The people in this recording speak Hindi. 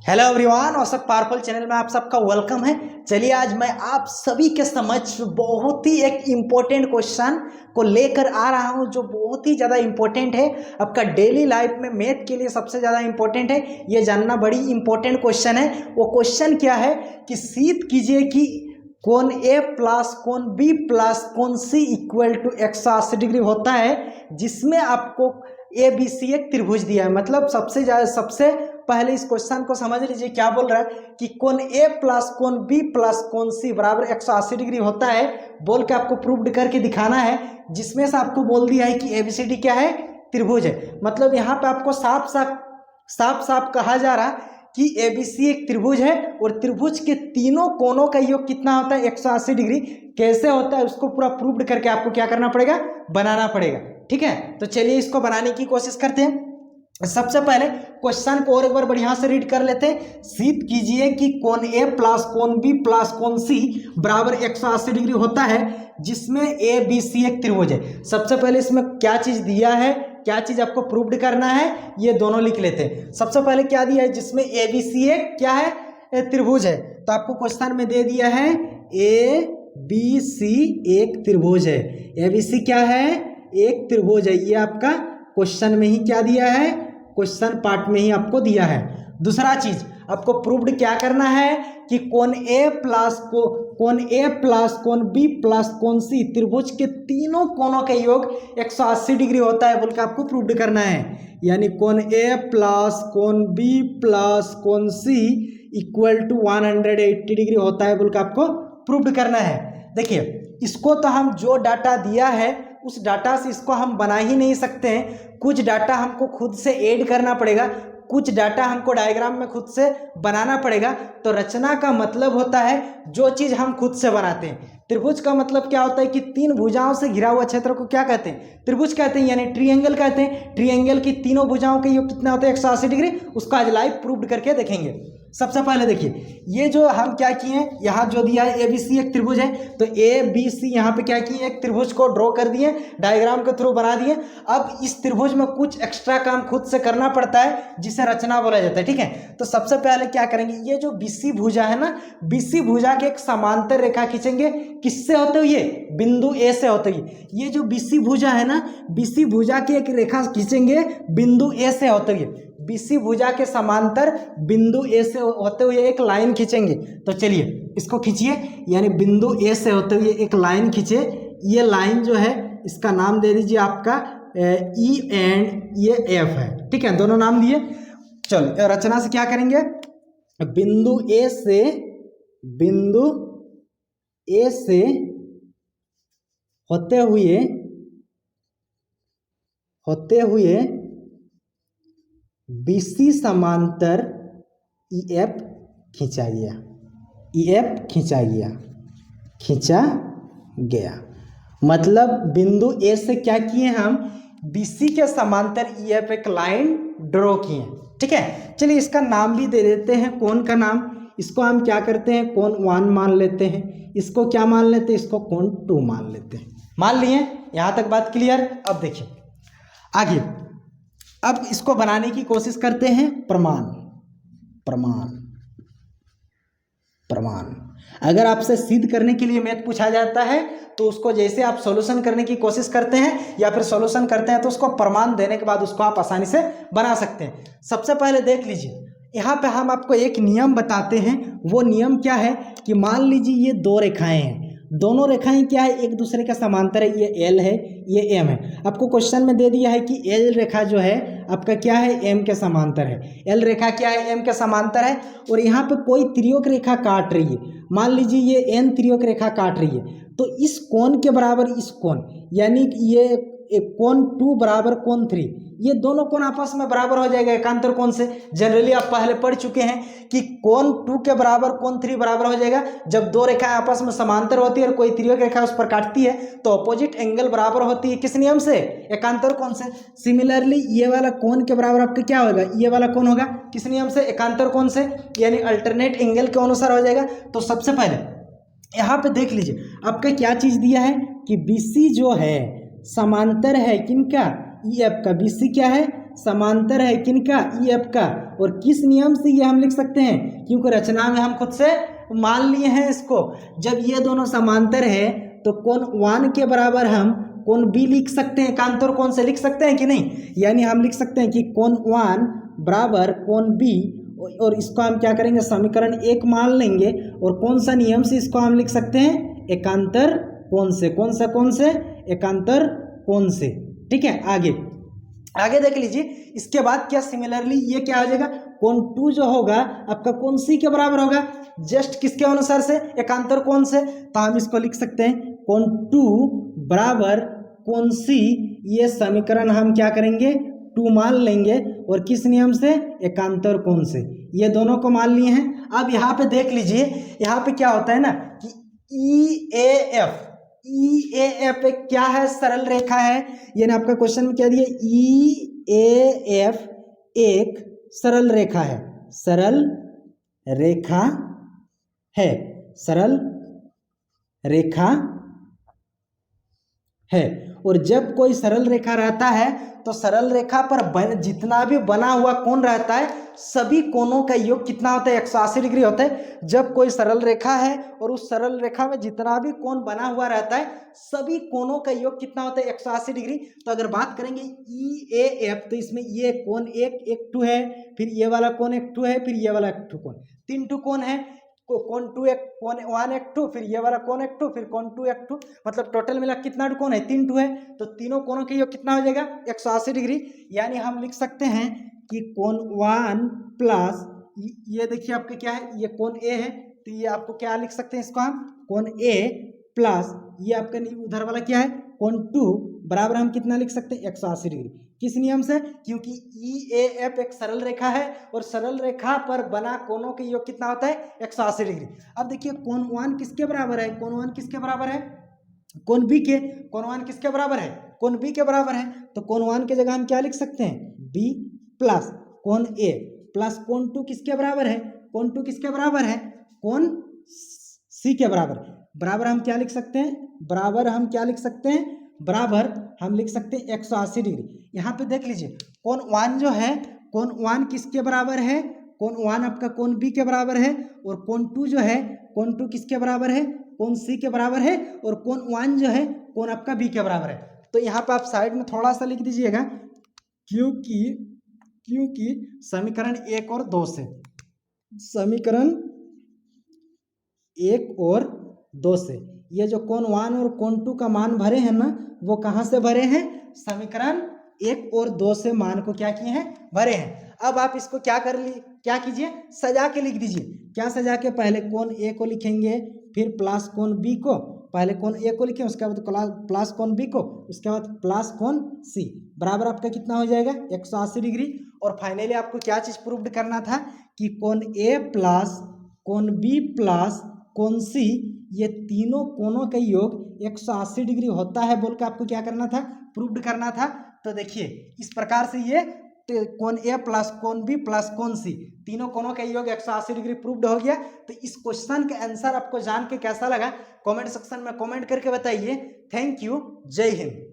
हेलो एवरीवन, औसत पावरफुल चैनल में आप सबका वेलकम है। चलिए आज मैं आप सभी के समक्ष बहुत ही एक इम्पोर्टेंट क्वेश्चन को लेकर आ रहा हूं जो बहुत ही ज़्यादा इम्पोर्टेंट है। आपका डेली लाइफ में मैथ के लिए सबसे ज़्यादा इम्पोर्टेंट है, ये जानना बड़ी इम्पोर्टेंट क्वेश्चन है। वो क्वेश्चन क्या है कि सिद्ध कीजिए कि कोण ए प्लस कोण बी प्लस कोण सी इक्वल टू 180 डिग्री होता है, जिसमें आपको ए बी सी एक त्रिभुज दिया है। मतलब सबसे पहले इस क्वेश्चन को समझ लीजिए क्या बोल रहा है कि कोण ए प्लस कोण बी प्लस कोण सी बराबर 180 डिग्री होता है बोल के आपको प्रूव्ड करके दिखाना है, जिसमें से आपको बोल दिया है कि एबीसीडी क्या है, त्रिभुज है। मतलब यहाँ पे आपको साफ साफ कहा जा रहा है कि एबीसी एक त्रिभुज है और त्रिभुज के तीनों कोणों का योग कितना होता है, 180 डिग्री। कैसे होता है उसको पूरा प्रूव्ड करके आपको क्या करना पड़ेगा, बनाना पड़ेगा। ठीक है, तो चलिए इसको बनाने की कोशिश करते हैं। सबसे पहले क्वेश्चन को और एक बार बढ़िया से रीड कर लेते हैं। सिद्ध कीजिए कि कोण ए प्लस कोण बी प्लस कोण सी बराबर 180 डिग्री होता है, जिसमें ए बी सी एक त्रिभुज है। सबसे पहले इसमें क्या चीज दिया है, क्या चीज आपको प्रूव्ड करना है, ये दोनों लिख लेते हैं। सबसे पहले क्या दिया है, जिसमें ए बी सी एक क्या है, त्रिभुज है। तो आपको क्वेश्चन में दे दिया है ए बी सी एक त्रिभुज है। ए बी सी क्या है, एक त्रिभुज है। ये आपका क्वेश्चन में ही क्या दिया है, क्वेश्चन पार्ट में ही आपको दिया है। दूसरा चीज आपको प्रूव्ड क्या करना है कि कोण ए प्लस कोण बी प्लस कोण सी त्रिभुज के तीनों कोणों का योग 180 डिग्री होता है बोल के आपको प्रूव्ड करना है। यानी कोण ए प्लस कोण बी प्लस कोण सी इक्वल टू 180 डिग्री होता है बोल के आपको प्रूव्ड करना है। देखिए इसको तो हम जो डाटा दिया है उस डाटा से इसको हम बना ही नहीं सकते हैं। कुछ डाटा हमको खुद से ऐड करना पड़ेगा, कुछ डाटा हमको डायग्राम में खुद से बनाना पड़ेगा। तो रचना का मतलब होता है जो चीज़ हम खुद से बनाते हैं। त्रिभुज का मतलब क्या होता है कि तीन भुजाओं से घिरा हुआ क्षेत्र को क्या कहते हैं, त्रिभुज कहते हैं, यानी ट्रायंगल कहते हैं। ट्रायंगल की तीनों भुजाओं के योग कितना होता है, 180 डिग्री। उसका आज लाइव प्रूव्ड करके देखेंगे। सबसे पहले देखिए ये जो हम क्या किए हैं, यहाँ जो दिया है ए बी सी एक त्रिभुज है, तो ए बी सी यहाँ पे क्या किए, एक त्रिभुज को ड्रॉ कर दिए, डायग्राम के थ्रू बना दिए। अब इस त्रिभुज में कुछ एक्स्ट्रा काम खुद से करना पड़ता है जिसे रचना बोला जाता है। ठीक है, तो सबसे पहले क्या करेंगे, ये जो बीसी भुजा है ना, बीसी भुजा के एक समांतर रेखा खींचेंगे। किससे होते हुए, बिंदु ए से होते हुए। ये जो बीसी भुजा है ना, बीसी भुजा की एक रेखा खींचेंगे बिंदु ए से होते हुए। बीसी भुजा के समांतर बिंदु ए से होते हुए एक लाइन खींचेंगे। तो चलिए इसको खींचिए, यानी बिंदु ए से होते हुए एक लाइन खींचे। ये लाइन जो है इसका नाम दे दीजिए आपका ई एंड ये एफ है। ठीक है, दोनों नाम दिए। चलो रचना से क्या करेंगे, बिंदु ए से होते हुए बीसी समांतर EF खींचा गया। मतलब बिंदु ए से क्या किए हम, बीसी के समांतर EF एक लाइन ड्रॉ किए। ठीक है, चलिए इसका नाम भी दे देते हैं, कोण का नाम। इसको हम क्या करते हैं, कोण 1 मान लेते हैं। इसको क्या मान लेते हैं, इसको कोण 2 मान लेते हैं। मान लिए, यहाँ तक बात क्लियर। अब देखिए आगे, अब इसको बनाने की कोशिश करते हैं। प्रमाण अगर आपसे सिद्ध करने के लिए मैथ पूछा जाता है तो उसको जैसे आप सॉल्यूशन करने की कोशिश करते हैं या फिर सॉल्यूशन करते हैं तो उसको प्रमाण देने के बाद उसको आप आसानी से बना सकते हैं। सबसे पहले देख लीजिए, यहाँ पे हम आपको एक नियम बताते हैं। वो नियम क्या है कि मान लीजिए ये दो रेखाएं हैं, दोनों रेखाएं क्या है, एक दूसरे के समांतर है। ये एल है, ये एम है। आपको क्वेश्चन में दे दिया है कि एल रेखा जो है आपका क्या है, एम के समांतर है। एल रेखा क्या है, एम के समांतर है। और यहाँ पे कोई त्रियोक रेखा काट रही है, मान लीजिए ये एन त्रियोक रेखा काट रही है। तो इस कोण के बराबर इस कोण, यानी कि ये एक कोण 2 बराबर कोण 3, ये दोनों कोण आपस में बराबर हो जाएगा एकांतर कोण से। जनरली आप पहले पढ़ चुके हैं कि कोण 2 के बराबर कोण 3 बराबर हो जाएगा जब दो रेखाएं आपस में समांतर होती है और कोई त्रियोक रेखा उस पर काटती है तो अपोजिट एंगल बराबर होती है। किस नियम से, एकांतर कोण से। सिमिलरली ये वाला कोण के बराबर आपका क्या होगा, ये वाला कोण होगा किस नियम से, एकांतर कोण से, यानी अल्टरनेट एंगल के अनुसार हो जाएगा। तो सबसे पहले यहाँ पे देख लीजिए आपका क्या चीज दिया है कि BC जो है समांतर है किनका, EF का। BC क्या है, समांतर है किनका, ई एफ का। और किस नियम से ये हम लिख सकते हैं, क्योंकि रचना में हम खुद से मान लिए हैं इसको। जब ये दोनों समांतर है तो कोण 1 के बराबर हम कोण बी लिख सकते हैं, एकांतर कोण से लिख सकते हैं कि नहीं। यानी हम लिख सकते हैं कि कोण 1 बराबर कोण बी, और इसको हम क्या करेंगे, समीकरण 1 मान लेंगे। और कौन सा नियम से इसको हम लिख सकते हैं, एकांतर कोण से। कौन सा कोण से, एकांतर कोण से। ठीक है, आगे आगे देख लीजिए। इसके बाद क्या सिमिलरली ये क्या हो जाएगा, कोण 2 जो होगा आपका कोण सी के बराबर होगा, जस्ट किसके अनुसार से, एकांतर कोण से। तो हम इसको लिख सकते हैं कोण 2 बराबर कोण सी। ये समीकरण हम क्या करेंगे, 2 मान लेंगे। और किस नियम से, एकांतर कोण से। ये दोनों को मान लिए हैं। अब यहाँ पे देख लीजिए, यहाँ पे क्या होता है ना कि ई ए एफ एक क्या है, सरल रेखा है। यानी आपका क्वेश्चन में क्या दिया, ई ए एफ एक सरल रेखा है, सरल रेखा है, सरल रेखा है। और जब कोई सरल रेखा रहता है तो सरल रेखा पर जितना भी बना हुआ कोण रहता है, सभी कोणों का योग कितना होता है, 180 डिग्री होता है। जब कोई सरल रेखा है और उस सरल रेखा में जितना भी कोण बना हुआ रहता है, सभी कोणों का योग कितना होता है, 180 डिग्री। तो अगर बात करेंगे ई ए एफ, तो इसमें ये कोण एक टू है, फिर ये वाला कोण एक टू है, फिर ये वाला एक टू कोण, 3 टू कोण है। कोण 2 एक, कोण 1 एक टू, फिर ये वाला कोण एक टू, फिर कोण 2 एक टू, मतलब टोटल मिला कितना कोण है, 3 टू है। तो तीनों कोणों के योग कितना हो जाएगा, 180 डिग्री। यानी हम लिख सकते हैं कि कोण 1 प्लस ये देखिए आपका क्या है, ये कोण ए है, तो ये आपको क्या लिख सकते हैं, इसको हम कोण ए प्लस ये आपका उधर वाला क्या है, कोण 2 बराबर हम कितना लिख सकते हैं, 180 डिग्री। किस नियम से, क्योंकि ई ए एफ एक सरल रेखा है और सरल रेखा पर बना कोणों के योग कितना होता है, 180 डिग्री। अब देखिए कोण 1 किसके बराबर है, कोण 1 किसके बराबर है, कोण बी के। कोण 1 किसके बराबर है, कोण बी के बराबर है। तो कोण 1 की जगह हम क्या लिख सकते हैं, बी प्लस कोण ए प्लस कोण 2 किसके बराबर है, कोण 2 किसके बराबर है, कोण सी के बराबर। बराबर हम क्या लिख सकते हैं, बराबर हम क्या लिख सकते हैं, बराबर हम लिख सकते हैं 180 डिग्री। यहाँ पे देख लीजिए कोण 1 जो है, कोण 1 किसके बराबर है, कोण 1 आपका कोण बी के बराबर है। और कोण 2 जो है, कोण 2 किसके बराबर है, कोण सी के बराबर है। और कोण 1 जो है, कोण आपका बी के बराबर है। तो यहाँ पे आप साइड में थोड़ा सा लिख दीजिएगा, क्योंकि समीकरण 1 और 2 से, समीकरण 1 और 2 से ये जो कोण 1 और कोण 2 का मान भरे हैं ना, वो कहाँ से भरे हैं, समीकरण 1 और 2 से मान को क्या किए हैं, भरे हैं। अब आप इसको क्या कीजिए, सजा के लिख दीजिए। क्या सजा के, पहले कोण ए को लिखेंगे, फिर प्लस कोण बी को, पहले कोण ए को लिखें, उसके बाद प्लस कोण बी को, उसके बाद प्लस कोण सी, बराबर आपका कितना हो जाएगा, 180 डिग्री। और फाइनली आपको क्या चीज प्रूव करना था कि कोण ए प्लस कोण बी प्लस कोण सी, ये तीनों कोणों का योग 180 डिग्री होता है बोल के आपको क्या करना था, प्रूव करना था। तो देखिए इस प्रकार से ये कोण ए प्लस कोण बी प्लस कोण सी, तीनों कोणों का योग 180 डिग्री प्रूव्ड हो गया। तो इस क्वेश्चन का आंसर आपको जान के कैसा लगा, कमेंट सेक्शन में कमेंट करके बताइए। थैंक यू, जय हिंद।